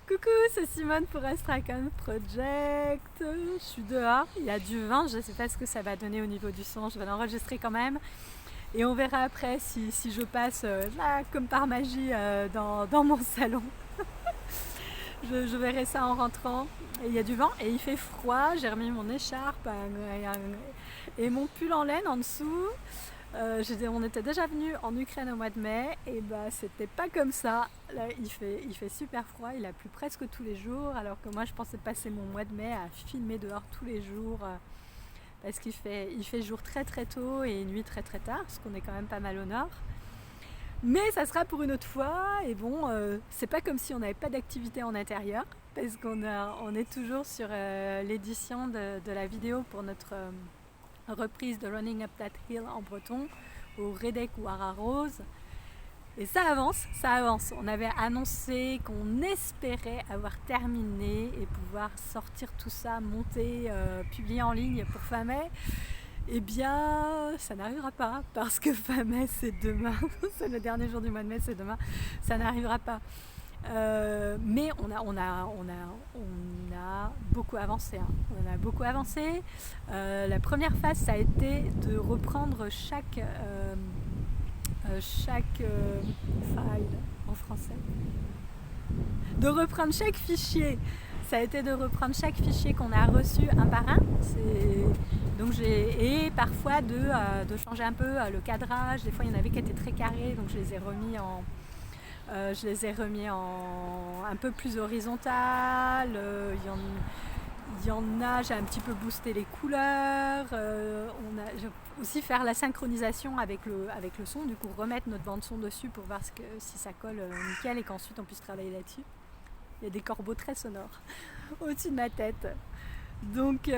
Coucou, c'est Simone pour Astrakhan Project. Je suis dehors, il y a du vent, je ne sais pas ce que ça va donner au niveau du son, je vais l'enregistrer quand même. Et on verra après si je passe là, comme par magie, dans mon salon. Je verrai ça en rentrant. Et il y a du vent et il fait froid, j'ai remis mon écharpe et mon pull en laine en dessous. On était déjà venu en Ukraine au mois de mai et bah c'était pas comme ça. Là il fait super froid, il a plu presque tous les jours alors que moi je pensais passer mon mois de mai à filmer dehors tous les jours parce il fait jour très très tôt et nuit très très tard parce qu'on est quand même pas mal au nord. Mais ça sera pour une autre fois et bon c'est pas comme si on n'avait pas d'activité en intérieur parce on est toujours sur l'édition de la vidéo pour notre reprise de Running Up That Hill en breton au Redek ou Rose. Et ça avance, ça avance. On avait annoncé qu'on espérait avoir terminé et pouvoir sortir tout ça, monter, publier en ligne pour fin mai. Eh bien, ça n'arrivera pas parce que fin mai c'est demain. C'est le dernier jour du mois de mai, c'est demain. Ça n'arrivera pas. Mais on a beaucoup avancé. Hein. On a beaucoup avancé. La première phase, ça a été de reprendre chaque file en français. De reprendre chaque fichier. Ça a été de reprendre chaque fichier qu'on a reçu un par un. Et parfois de changer un peu le cadrage. Des fois, il y en avait qui étaient très carrés, donc je les ai remis en un peu plus horizontal. Il y en a, j'ai un petit peu boosté les couleurs. J'ai aussi faire la synchronisation avec le son, du coup remettre notre bande son dessus pour voir si ça colle nickel et qu'ensuite on puisse travailler là-dessus. Il y a des corbeaux très sonores au-dessus de ma tête. Donc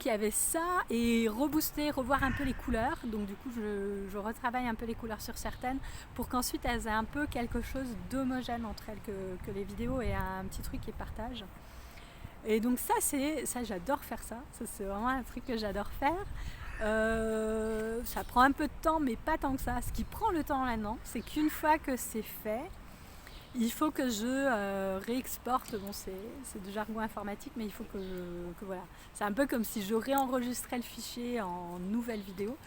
il y avait ça et rebooster, revoir un peu les couleurs. Donc du coup je retravaille un peu les couleurs sur certaines pour qu'ensuite elles aient un peu quelque chose d'homogène entre elles que les vidéos et un petit truc qui partage. Et donc ça j'adore faire ça. Ça c'est vraiment un truc que j'adore faire. Ça prend un peu de temps mais pas tant que ça. Ce qui prend le temps là-dedans, c'est qu'une fois que c'est fait, il faut que je réexporte, bon c'est du jargon informatique, mais il faut que voilà. C'est un peu comme si je réenregistrais le fichier en nouvelle vidéo.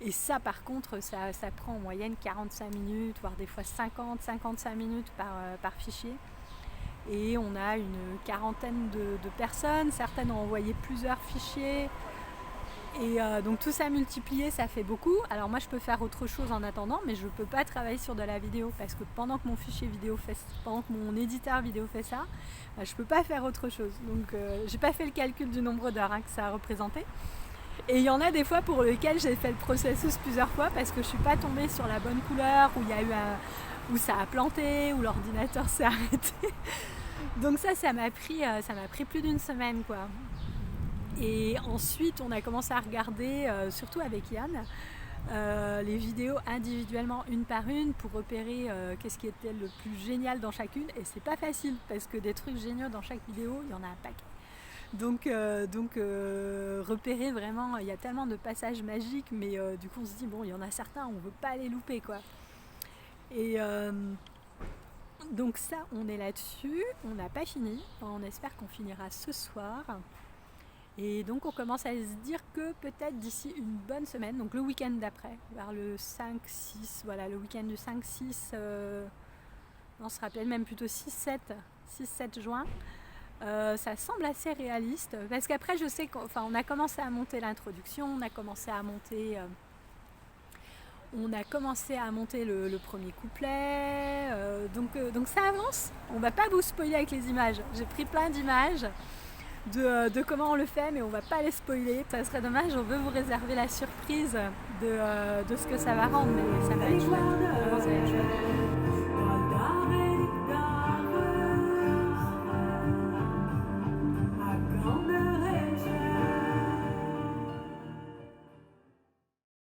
Et ça par contre, ça prend en moyenne 45 minutes, voire des fois 50-55 minutes par fichier. Et on a une quarantaine de personnes, certaines ont envoyé plusieurs fichiers. Et donc tout ça multiplié, ça fait beaucoup. Alors moi je peux faire autre chose en attendant, mais je ne peux pas travailler sur de la vidéo parce que pendant que pendant que mon éditeur vidéo fait ça, je ne peux pas faire autre chose. Donc j'ai pas fait le calcul du nombre d'heures que ça a représenté. Et il y en a des fois pour lesquelles j'ai fait le processus plusieurs fois parce que je suis pas tombée sur la bonne couleur, où ça a planté, où l'ordinateur s'est arrêté. Donc ça m'a pris plus d'une semaine quoi. Et ensuite, on a commencé à regarder, surtout avec Yann, les vidéos individuellement, une par une, pour repérer qu'est-ce qui était le plus génial dans chacune. Et c'est pas facile, parce que des trucs géniaux dans chaque vidéo, il y en a un paquet. Donc repérer vraiment, il y a tellement de passages magiques, mais du coup on se dit, bon, il y en a certains, on veut pas les louper, quoi. Et donc ça, on est là-dessus, on n'a pas fini, on espère qu'on finira ce soir. Et donc on commence à se dire que peut-être d'ici une bonne semaine, donc le week-end d'après, vers le 5-6, voilà, le week-end du 5-6, on se rappelle même plutôt 6-7 juin, ça semble assez réaliste, parce qu'après je sais qu'on a commencé à monter l'introduction, on a commencé à monter le premier couplet, donc ça avance, on va pas vous spoiler avec les images, j'ai pris plein d'images, de comment on le fait, mais on va pas les spoiler. Ça serait dommage, on veut vous réserver la surprise de ce que ça va rendre, mais ça va être chouette. Vraiment, ça va être chouette.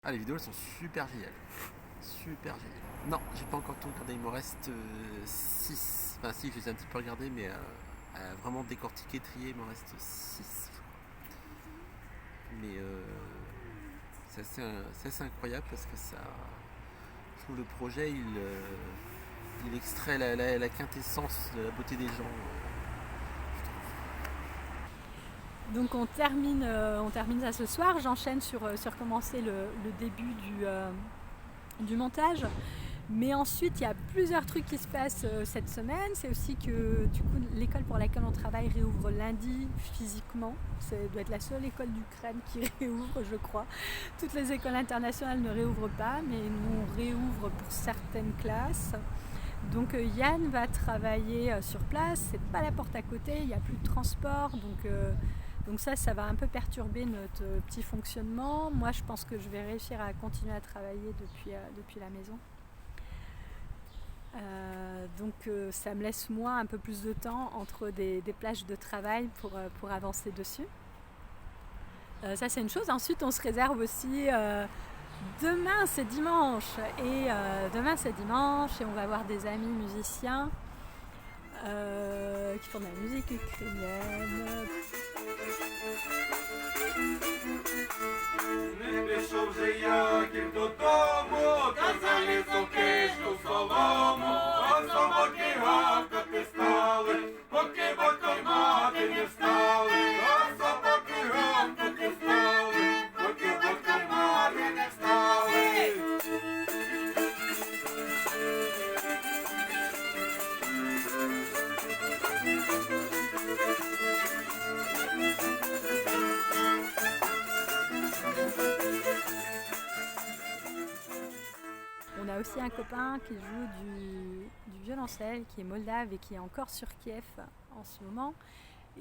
Ah, les vidéos elles sont super géniales. Super géniales. Non, j'ai pas encore tout regardé, il me reste 6. Enfin, si, je les ai un petit peu regardés, mais vraiment décortiqué, trié, il me reste 6. Mais c'est assez incroyable parce que ça. Je trouve le projet, il extrait la quintessence de la beauté des gens. Donc on termine ça ce soir. J'enchaîne sur commencer le début du montage. Mais ensuite, il y a plusieurs trucs qui se passent cette semaine. C'est aussi que du coup, l'école pour laquelle on travaille réouvre lundi physiquement. Ça doit être la seule école d'Ukraine qui réouvre, je crois. Toutes les écoles internationales ne réouvrent pas, mais nous, on réouvre pour certaines classes. Donc Yann va travailler sur place. C'est pas la porte à côté, il n'y a plus de transport. Donc ça va un peu perturber notre petit fonctionnement. Moi, je pense que je vais réussir à continuer à travailler depuis la maison. Donc ça me laisse moi un peu plus de temps entre des plages de travail pour avancer dessus. Ça c'est une chose. Ensuite on se réserve aussi demain c'est dimanche et on va voir des amis musiciens qui font de la musique ukrainienne. Не пішов же Яків додому, та заліз у кишку солому, от собаки гавкати стали, поки батько й мати не встали, от собаки гавкати стали, поки батько й мати не встали. On a aussi un copain qui joue du violoncelle, qui est moldave et qui est encore sur Kiev en ce moment.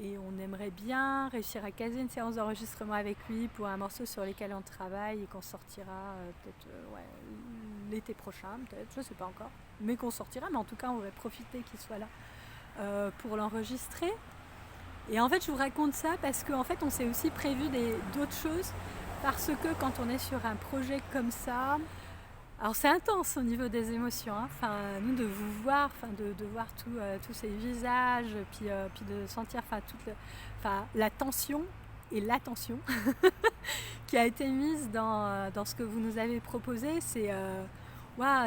Et on aimerait bien réussir à caser une séance d'enregistrement avec lui pour un morceau sur lequel on travaille et qu'on sortira peut-être l'été prochain, peut-être, je ne sais pas encore. Mais qu'on sortira, mais en tout cas on aurait profité qu'il soit là pour l'enregistrer. Et en fait je vous raconte ça parce qu'en fait on s'est aussi prévu d'autres choses parce que quand on est sur un projet comme ça, alors c'est intense au niveau des émotions, hein. Enfin, nous de vous voir, de voir tous ces visages, puis de sentir la tension et l'attention qui a été mise dans ce que vous nous avez proposé, c'est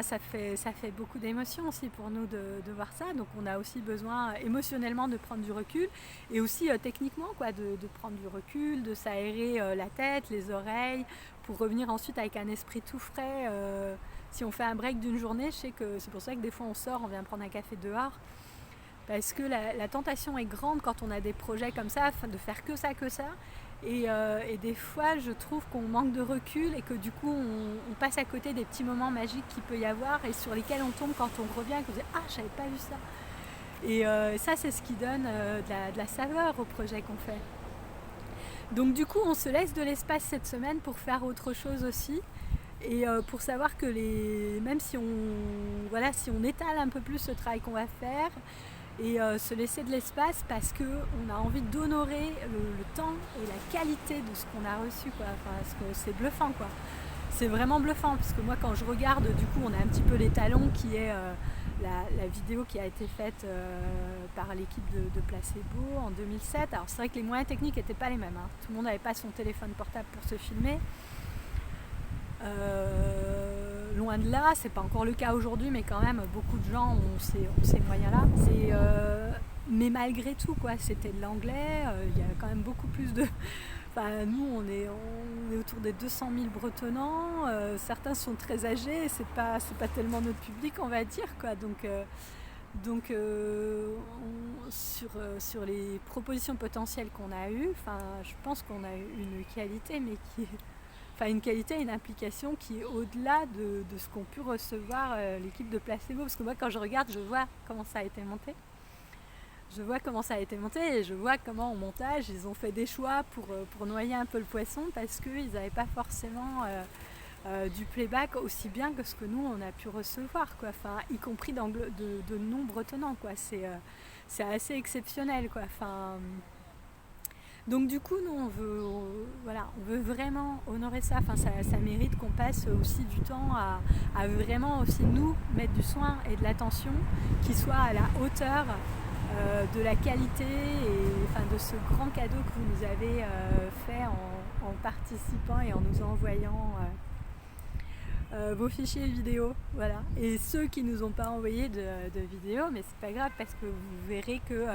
ça fait beaucoup d'émotions aussi pour nous de voir ça. Donc on a aussi besoin émotionnellement de prendre du recul et aussi techniquement de prendre du recul, de s'aérer la tête, les oreilles, pour revenir ensuite avec un esprit tout frais. Si on fait un break d'une journée, je sais que c'est pour ça que des fois on sort, on vient prendre un café dehors, parce que la tentation est grande quand on a des projets comme ça, de faire que ça. Et des fois je trouve qu'on manque de recul et que du coup on passe à côté des petits moments magiques qu'il peut y avoir et sur lesquels on tombe quand on revient et qu'on se dit « Ah, j'avais pas vu ça !» Et ça c'est ce qui donne de la saveur au projet qu'on fait. Donc du coup on se laisse de l'espace cette semaine pour faire autre chose aussi. Et pour savoir que même si on étale un peu plus ce travail qu'on va faire et se laisser de l'espace parce qu'on a envie d'honorer le temps et la qualité de ce qu'on a reçu, quoi. Enfin, parce que c'est bluffant, quoi. C'est vraiment bluffant parce que moi quand je regarde, du coup on a un petit peu l'étalon qui est la vidéo qui a été faite par l'équipe de Placebo en 2007. Alors c'est vrai que les moyens techniques n'étaient pas les mêmes, hein. Tout le monde n'avait pas son téléphone portable pour se filmer. Loin de là, c'est pas encore le cas aujourd'hui, mais quand même beaucoup de gens ont ces moyens-là. Mais malgré tout, quoi, c'était de l'anglais. Il y a quand même beaucoup plus de. Enfin, nous, on est autour des 200 000 Bretonnants. Certains sont très âgés. Et c'est pas tellement notre public, on va dire, quoi. Donc, sur les propositions potentielles qu'on a eues, je pense qu'on a eu une qualité, mais qui est. Une qualité et une implication qui est au-delà de ce qu'ont pu recevoir l'équipe de Placebo. Parce que moi, quand je regarde, je vois comment ça a été monté. Et je vois comment au montage, ils ont fait des choix pour noyer un peu le poisson parce qu'ils n'avaient pas forcément du playback aussi bien que ce que nous, on a pu recevoir, quoi. Enfin, y compris de non bretonnants, quoi. C'est assez exceptionnel, quoi. Donc du coup, nous, on veut vraiment honorer ça. Ça mérite qu'on passe aussi du temps à vraiment aussi nous mettre du soin et de l'attention qui soit à la hauteur de la qualité et de ce grand cadeau que vous nous avez fait en participant et en nous envoyant vos fichiers vidéo, voilà. Et ceux qui nous ont pas envoyé de vidéos, mais c'est pas grave parce que vous verrez que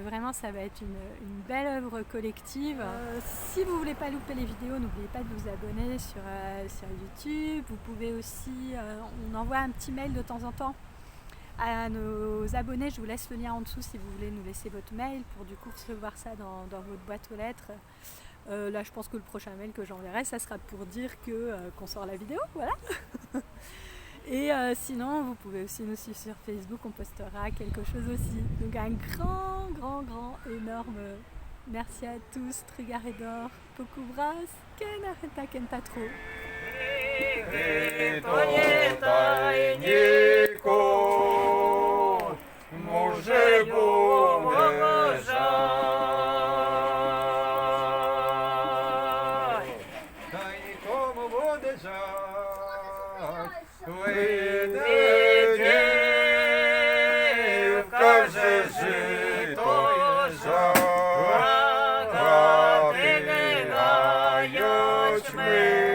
vraiment ça va être une belle œuvre collective. Si vous voulez pas louper les vidéos, n'oubliez pas de vous abonner sur YouTube. Vous pouvez aussi, on envoie un petit mail de temps en temps à nos abonnés. Je vous laisse le lien en dessous si vous voulez nous laisser votre mail pour du coup recevoir ça dans votre boîte aux lettres. Là je pense que le prochain mail que j'enverrai ça sera pour dire qu'on sort la vidéo, voilà. Et sinon vous pouvez aussi nous suivre sur Facebook, on postera quelque chose aussi. Donc un grand énorme merci à tous, Trigaredor, Pokubras, Ken Areta Ken Patro. Może Boże та нікому буде жаль, вийде дівка вже жито жара, ти не на ячмень.